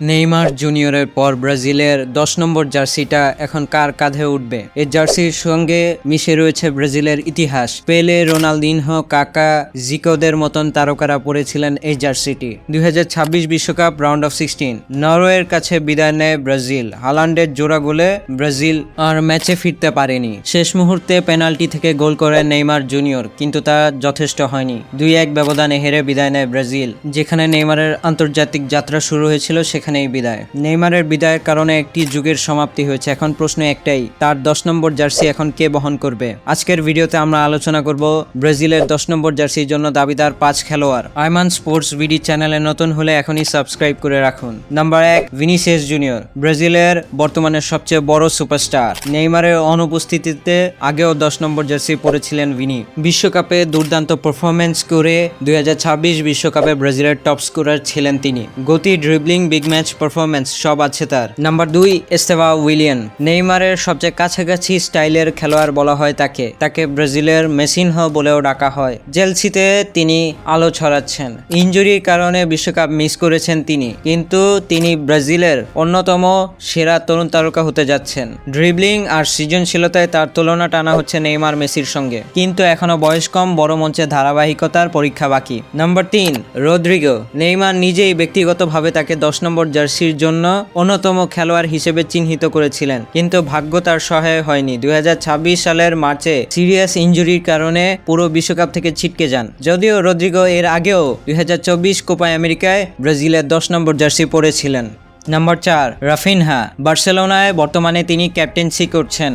Neymar জুনিয়রের পর ব্রাজিলের ১০ নম্বর জার্সিটা এখন কার কাঁধে উঠবে? এই জার্সির সঙ্গে মিশে রয়েছে ব্রাজিলের ইতিহাস। পেলে, রোনালদিনহো, কাকা, জিকোদের মতন তারকারা পরেছিলেন এই জার্সিটি। ২০২৬ বিশ্বকাপ রাউন্ড অফ 16 নরওয়ের কাছে বিদায় নেয় ব্রাজিল। হালান্ডের জোড়া গোলে ব্রাজিল আর ম্যাচে ফিরতে পারেনি। শেষ মুহূর্তে পেনাল্টি থেকে গোল করে নেইমার জুনিয়র, কিন্তু তা যথেষ্ট হয়নি। ২-১ ব্যবধানে হেরে বিদায় নেয় ব্রাজিল। যেখানে নেইমারের আন্তর্জাতিক যাত্রা শুরু হয়েছিল সেখানেই বিদায়। নেইমারের বিদায়ের কারণে একটি যুগের সমাপ্তি হয়েছে। এখন প্রশ্ন একটাই, তার ১০ নম্বর জার্সি এখন কে বহন করবে? আজকের ভিডিওতে আমরা আলোচনা করব ব্রাজিলের ১০ নম্বর জার্সির জন্য দাবিদার ৫ খেলোয়াড়। আইমান স্পোর্টস ভিডি চ্যানেলে নতুন হলে এখনই সাবস্ক্রাইব করে রাখুন। নাম্বার ১, ভিনিসিয়াস জুনিয়র, ব্রাজিলের বর্তমানে সবচেয়ে বড় সুপারস্টার। নেইমারের অনুপস্থিতিতে আগেও ১০ নম্বর জার্সি পরেছিলেন ভিনি। বিশ্বকাপে দুর্দান্ত পারফরমেন্স করে ২০২৬ বিশ্বকাপে ব্রাজিলের টপ স্কোরার ছিলেন তিনি। গতি, ড্রিবলিং, বিগ ম্যাচ পারফরমেন্স সব আছে তার। নাম্বার ২, এস্তেভাও উইলিয়ান, নেইমারের সবচেয়ে কাছাকাছি স্টাইলের খেলোয়াড় বলা হয় তাকে। ব্রাজিলের মেসিনহো বলেও ডাকা হয়। চেলসিতে তিনি আলো ছড়াচ্ছেন। ইনজুরির কারণে বিশ্বকাপ মিস করেছেন তিনি, কিন্তু তিনি ব্রাজিলের অন্যতম সেরা তরুণ তারকা হতে যাচ্ছেন। ড্রিবলিং আর সৃজনশীলতায় তার তুলনা টানা হচ্ছে নেইমার, মেসির সঙ্গে, কিন্তু এখনো বয়স কম, বড় মঞ্চে ধারাবাহিকতার পরীক্ষা বাকি। নাম্বার ৩, রদ্রিগো, নেইমার নিজেই ব্যক্তিগতভাবে তাকে ১০ নম্বর জার্সির জন্য অন্যতম খেলোয়াড় হিসেবে চিহ্নিত করেছিলেন, কিন্তু ভাগ্য তার সহায় হয়নি। ২০২৬ সালের মার্চে সিরিয়াস ইনজুরির কারণে পুরো বিশ্বকাপ থেকে ছিটকে যান। যদিও রদ্রিগো এর আগেও ২০২৪ কোপা আমেরিকায় ব্রাজিলের ১০ নম্বর জার্সি পরেছিলেন। নাম্বার ৪, রাফিনহা, বার্সেলোনায় বর্তমানে তিনি ক্যাপ্টেন্সি করছেন।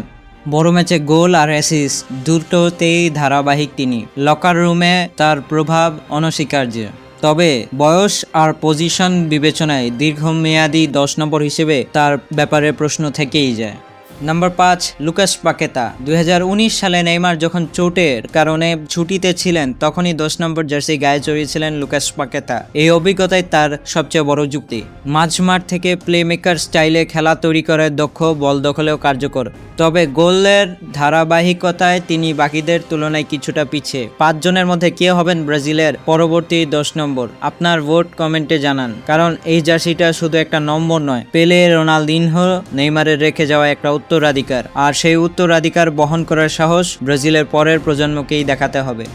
বড় ম্যাচে গোল আর অ্যাসিস্ট দুটোতেই ধারাবাহিক তিনি। লকার রুমে তার প্রভাব অনস্বীকার্য। তবে বয়স আর পজিশন বিবেচনায় দীর্ঘমেয়াদী ১০ নম্বর হিসেবে তার ব্যাপারে প্রশ্ন থেকেই যায়। নাম্বার ৫, লুকাস পাকেতা, ২০১৯ সালে নেইমার যখন চোটের কারণে ছুটিতে ছিলেন তখনই ১০ নম্বর জার্সি গায়ে চড়িয়েছিলেন লুকাস পাকেতা। এই অভিজ্ঞতাই তার সবচেয়ে বড় যুক্তি। মাঝমাঠ থেকে প্লেমেকার স্টাইলে খেলা তৈরি করে দক্ষ, বল দখলেও কার্যকর। তবে গোলের ধারাবাহিকতায় তিনি বাকিদের তুলনায় কিছুটা পিছিয়ে। ৫ জনের মধ্যে কে হবেন ব্রাজিলের পরবর্তী ১০ নম্বর? আপনার ভোট কমেন্টে জানান, কারণ এই জার্সিটা শুধু একটা নম্বর নয়, পেলে, রোনালদিনহো, নেইমারের রেখে যাওয়া একটা উত্তরাধিকার, আর সেই উত্তরাধিকার বহন করার সাহস ব্রাজিলের পরের প্রজন্মকেই দেখাতে হবে।